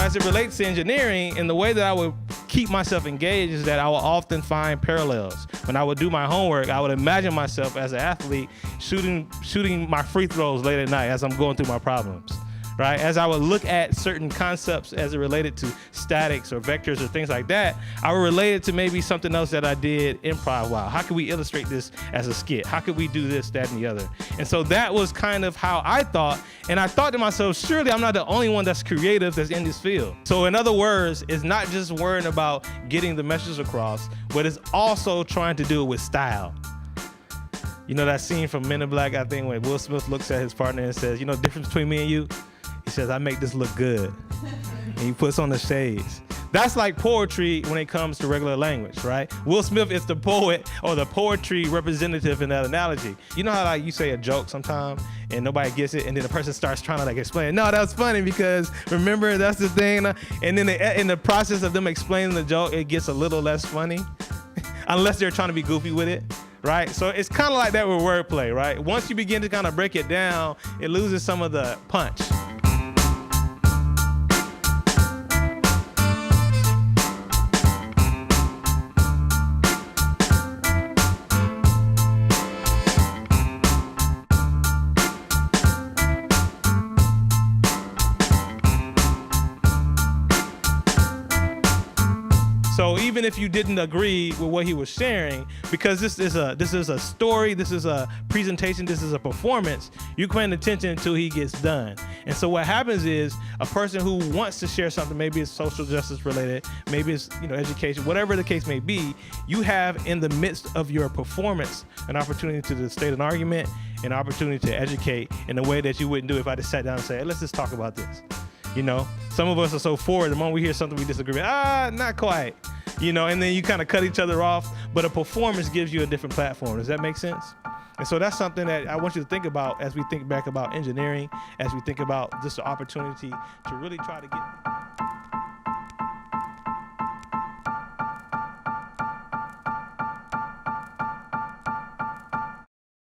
as it relates to engineering, and the way that I would keep myself engaged is that I would often find parallels. When I would do my homework, I would imagine myself as an athlete shooting my free throws late at night as I'm going through my problems. Right? As I would look at certain concepts as it related to statics or vectors or things like that, I would relate it to maybe something else that I did improv. Wow, how could we illustrate this as a skit? How could we do this, that, and the other? And so that was kind of how I thought. And I thought to myself, surely I'm not the only one that's creative that's in this field. So in other words, it's not just worrying about getting the message across, but it's also trying to do it with style. You know that scene from Men in Black, I think, when Will Smith looks at his partner and says, you know the difference between me and you? He says, I make this look good. And he puts on the shades. That's like poetry when it comes to regular language, right? Will Smith is the poet or the poetry representative in that analogy. You know how like you say a joke sometime and nobody gets it, and then the person starts trying to like explain, no, that's funny because remember, that's the thing. And then in the process of them explaining the joke, it gets a little less funny unless they're trying to be goofy with it. Right? So it's kind of like that with wordplay, right? Once you begin to kind of break it down, it loses some of the punch. So even if you didn't agree with what he was sharing, because this is a story, this is a presentation, this is a performance, you're paying attention until he gets done. And so what happens is a person who wants to share something, maybe it's social justice related, maybe it's education, whatever the case may be, you have in the midst of your performance an opportunity to state an argument, an opportunity to educate in a way that you wouldn't do if I just sat down and said, hey, let's just talk about this. Some of us are so forward, the moment we hear something we disagree with, not quite, and then you kind of cut each other off, but a performance gives you a different platform. Does that make sense? And so that's something that I want you to think about as we think back about engineering, as we think about just the opportunity to really try to get